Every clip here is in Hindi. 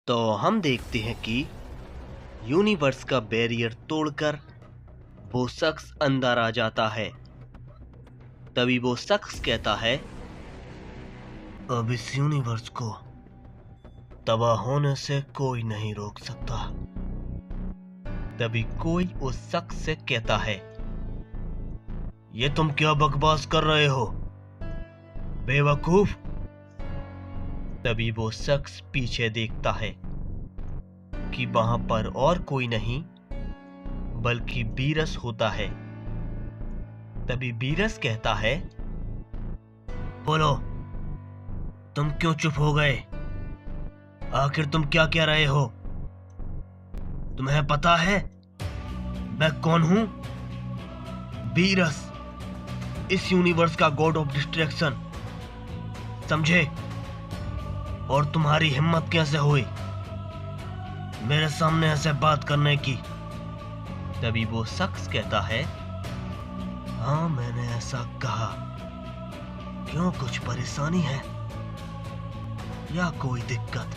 तो हम देखते हैं कि यूनिवर्स का बैरियर तोड़कर वो शख्स अंदर आ जाता है। तभी वो शख्स कहता है, अब इस यूनिवर्स को तबाह होने से कोई नहीं रोक सकता। तभी कोई उस शख्स से कहता है, ये तुम क्या बकवास कर रहे हो बेवकूफ। तभी वो शख्स पीछे देखता है कि वहां पर और कोई नहीं बल्कि बीरस होता है। तभी बीरस कहता है, बोलो, तुम क्यों चुप हो गए? आखिर तुम क्या कह रहे हो? तुम्हें पता है मैं कौन हूं? बीरस, इस यूनिवर्स का गॉड ऑफ डिस्ट्रैक्शन, समझे? और तुम्हारी हिम्मत कैसे हुई मेरे सामने ऐसे बात करने की? तभी वो शख्स कहता है, हाँ मैंने ऐसा कहा। क्यों, कुछ परेशानी है या कोई दिक्कत?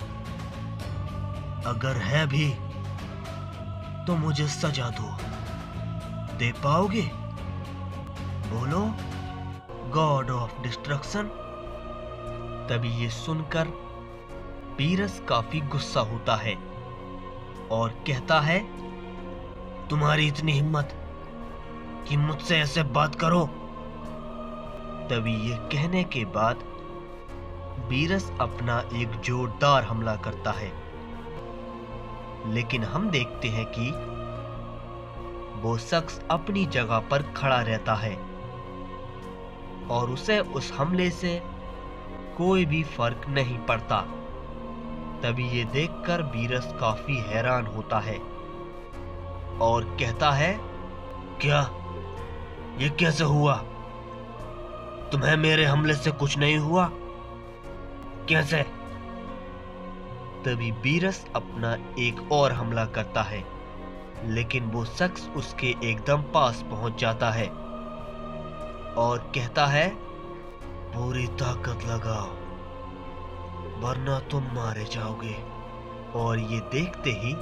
अगर है भी तो मुझे सजा दे पाओगे? बोलो, गॉड ऑफ डिस्ट्रक्शन। तभी ये सुनकर बीरस काफी गुस्सा होता है और कहता है, तुम्हारी इतनी हिम्मत कि मुझसे ऐसे बात करो? तभी ये कहने के बाद बीरस अपना एक जोरदार हमला करता है। लेकिन हम देखते हैं कि वो शख्स अपनी जगह पर खड़ा रहता है और उसे उस हमले से कोई भी फर्क नहीं पड़ता। तभी ये देखकर बीरस काफी हैरान होता है और कहता है, क्या ये कैसे हुआ? तुम्हें मेरे हमले से कुछ नहीं हुआ? कैसे? तभी बीरस अपना एक और हमला करता है, लेकिन वो शख्स उसके एकदम पास पहुंच जाता है और कहता है, पूरी ताकत लगाओ वरना तुम मारे जाओगे। और ये देखते ही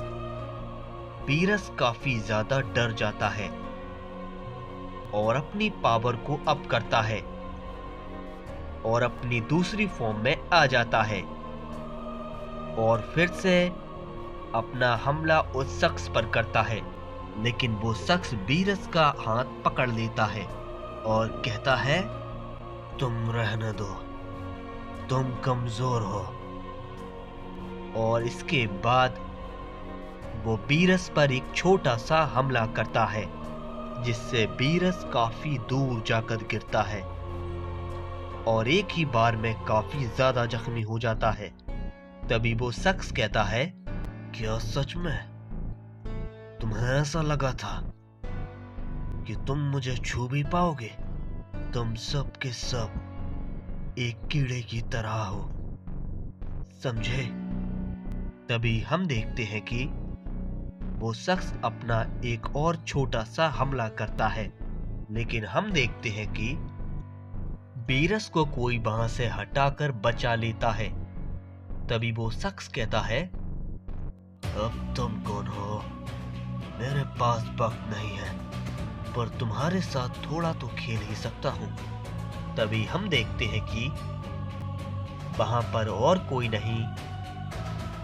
बीरस काफी ज्यादा डर जाता है और अपनी पावर को अप करता है और अपनी दूसरी फॉर्म में आ जाता है और फिर से अपना हमला उस शख्स पर करता है। लेकिन वो शख्स बीरस का हाथ पकड़ लेता है और कहता है, तुम रहने दो, तुम कमजोर हो। और इसके बाद वो बीरस पर एक छोटा सा हमला करता है जिससे बीरस काफी दूर जाकर गिरता है और एक ही बार में काफी ज्यादा जख्मी हो जाता है। तभी वो शख्स कहता है, क्या सच में तुम्हें ऐसा लगा था कि तुम मुझे छू भी पाओगे? तुम सब के सब एक कीड़े की तरह हो, समझे? तभी हम देखते हैं कि वो शख्स अपना एक और छोटा सा हमला करता है, लेकिन हम देखते हैं कि बीरस को कोई वहां से हटाकर बचा लेता है। तभी वो शख्स कहता है, अब तुम कौन हो? मेरे पास वक्त नहीं है, पर तुम्हारे साथ थोड़ा तो खेल ही सकता हूं। तभी हम देखते हैं कि वहां पर और कोई नहीं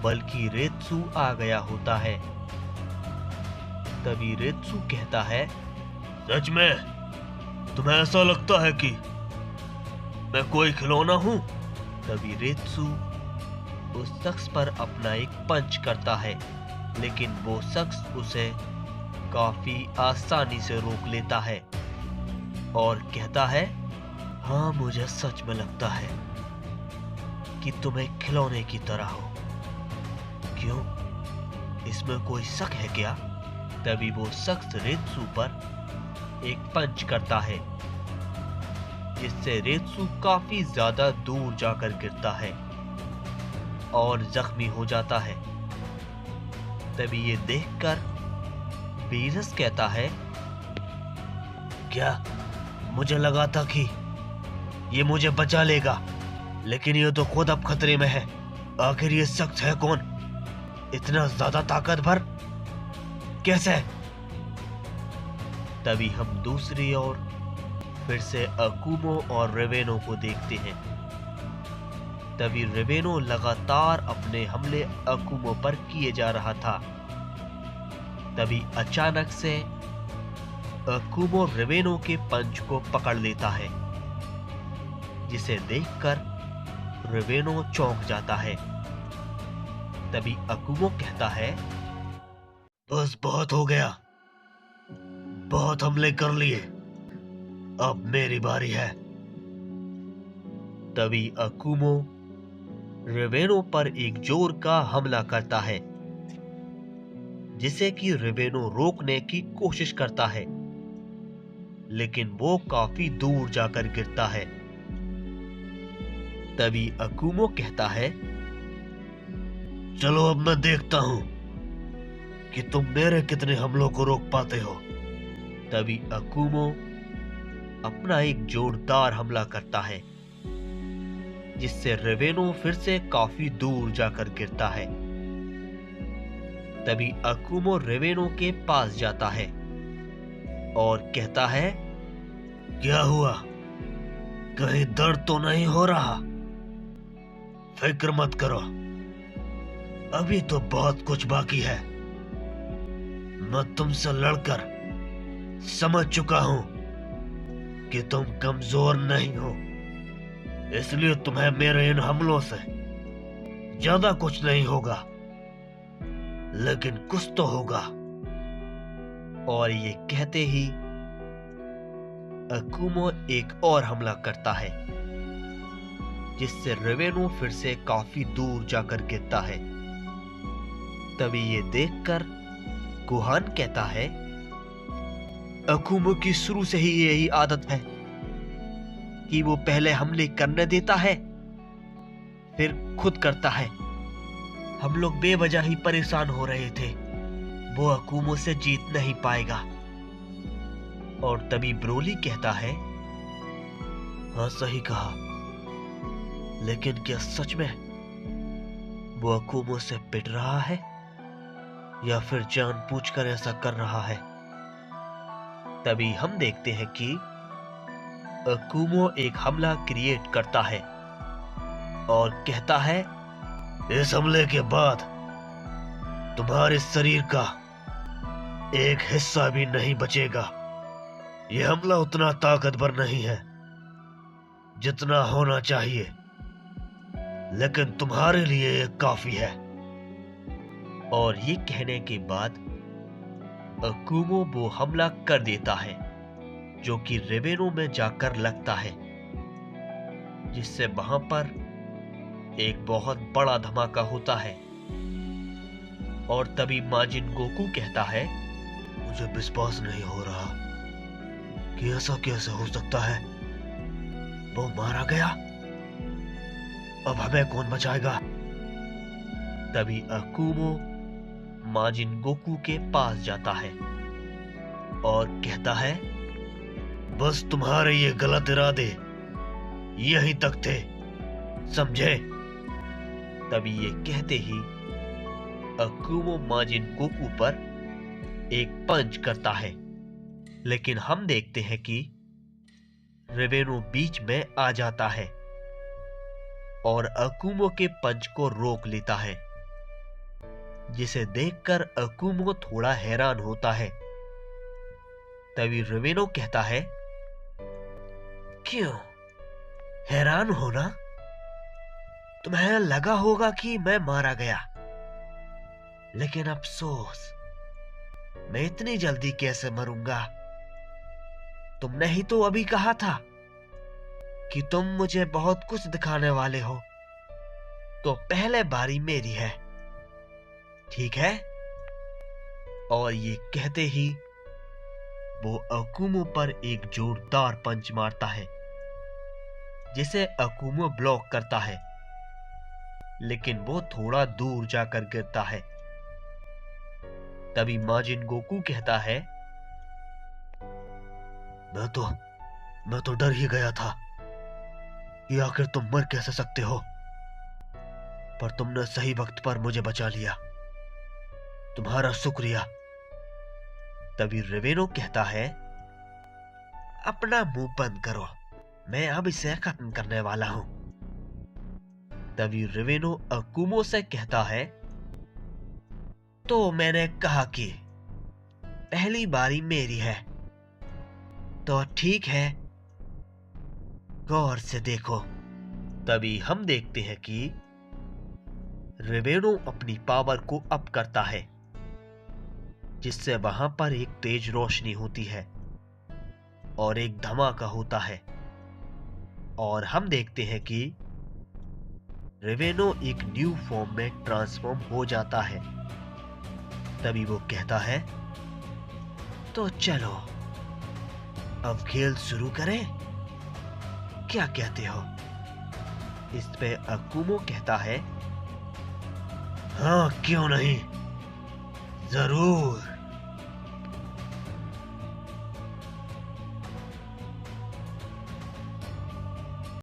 बल्कि रेत्सु आ गया होता है। तभी रेत्सु कहता है, सच में तुम्हें ऐसा लगता है कि मैं कोई खिलौना हूं? तभी रेत्सु उस शख्स पर अपना एक पंच करता है, लेकिन वो शख्स उसे काफी आसानी से रोक लेता है और कहता है, हाँ मुझे सच में लगता है कि तुम एक खिलौने की तरह हो। क्यों, इसमें कोई शक है क्या? तभी वो शख्स रेत्सु पर एक पंच करता है जिससे रेत्सु काफी ज्यादा दूर जाकर गिरता है और जख्मी हो जाता है। तभी ये देखकर बीरस कहता है, क्या मुझे लगा था कि ये मुझे बचा लेगा, लेकिन ये तो खुद अब खतरे में है। आखिर ये शख्स है कौन इतना ज्यादा ताकतवर कैसे? तभी हम दूसरी ओर फिर से अकुमो और रेवेनो को देखते हैं। तभी रेवेनो लगातार अपने हमले अकुमो पर किए जा रहा था। तभी अचानक से अकुमो रेवेनो के पंच को पकड़ लेता है, जिसे देखकर रेवेनो चौंक जाता है। तभी अकुमो कहता है, बस बहुत हो गया, बहुत हमले कर लिए, अब मेरी बारी है। तभी अकुमो रेवेनो पर एक जोर का हमला करता है, जिसे कि रेवेनो रोकने की कोशिश करता है, लेकिन वो काफी दूर जाकर गिरता है। तभी अकुमो कहता है, चलो अब मैं देखता हूं कि तुम मेरे कितने हमलों को रोक पाते हो। तभी अकुमो अपना एक जोरदार हमला करता है, जिससे रेवेनो फिर से काफी दूर जाकर गिरता है। तभी अकुमो रेवेनो के पास जाता है और कहता है, क्या हुआ? कहीं दर्द तो नहीं हो रहा? फिक्र मत करो, अभी तो बहुत कुछ बाकी है। मैं तुमसे लड़कर समझ चुका हूं कि तुम कमजोर नहीं हो, इसलिए तुम्हें मेरे इन हमलों से ज्यादा कुछ नहीं होगा, लेकिन कुछ तो होगा। और ये कहते ही अकुमो एक और हमला करता है, जिससे रेवेनो फिर से काफी दूर जाकर गिरता है। तभी ये देखकर गुहान कहता है, अकुमो की शुरू से ही यही आदत है कि वो पहले हमले करने देता है, फिर खुद करता है। हम लोग बेवजह ही परेशान हो रहे थे, वो अकुमो से जीत नहीं पाएगा। और तभी ब्रोली कहता है, हाँ सही कहा, लेकिन क्या सच में वो अकुमो से पिट रहा है या फिर जानबूझकर ऐसा कर रहा है? तभी हम देखते हैं कि अकुमो एक हमला क्रिएट करता है और कहता है, इस हमले के बाद तुम्हारे शरीर का एक हिस्सा भी नहीं बचेगा। यह हमला उतना ताकतवर नहीं है जितना होना चाहिए, लेकिन तुम्हारे लिए यह काफी है। और ये कहने के बाद अकुमो वो हमला कर देता है, जो कि रेवेनो में जाकर लगता है, जिससे वहां पर एक बहुत बड़ा धमाका होता है। और तभी माजिन गोकू कहता है, मुझे विश्वास नहीं हो रहा कि ऐसा कैसे हो सकता है। वो मारा गया, अब हमें कौन बचाएगा? तभी अकुमो माजिन गोकू के पास जाता है और कहता है, बस तुम्हारे ये गलत इरादे यहीं तक थे, समझे? तभी ये कहते ही अकुमो माजिन गोकू पर एक पंच करता है, लेकिन हम देखते हैं कि रेवेनो बीच में आ जाता है और अकुमो के पंच को रोक लेता है, जिसे देखकर अकुमो थोड़ा हैरान होता है। तभी रेवेनो कहता है, क्यों हैरान होना? तुम्हें लगा होगा कि मैं मारा गया, लेकिन अफसोस, मैं इतनी जल्दी कैसे मरूंगा? तुमने ही तो अभी कहा था कि तुम मुझे बहुत कुछ दिखाने वाले हो, तो पहले बारी मेरी है, ठीक है? और ये कहते ही वो अकुमो पर एक जोरदार पंच मारता है, जिसे अकुमो ब्लॉक करता है, लेकिन वो थोड़ा दूर जाकर गिरता है। तभी माजिन गोकू कहता है, मैं तो डर ही गया था कि आखिर तुम मर कैसे सकते हो, पर तुमने सही वक्त पर मुझे बचा लिया। तुम्हारा शुक्रिया। तभी रेवेनो कहता है, अपना मुंह बंद करो, मैं अब इसे खत्म करने वाला हूं। तभी रेवेनो अकुमो से कहता है, तो मैंने कहा कि पहली बारी मेरी है, तो ठीक है, गौर से देखो। तभी हम देखते हैं कि रेवेनो अपनी पावर को अप करता है, जिससे वहां पर एक तेज रोशनी होती है और एक धमाका होता है, और हम देखते हैं कि रेवेनो एक न्यू फॉर्म में ट्रांसफॉर्म हो जाता है। तभी वो कहता है, तो चलो अब खेल शुरू करें, क्या कहते हो? इस पे अकुमो कहता है, हाँ क्यों नहीं, जरूर।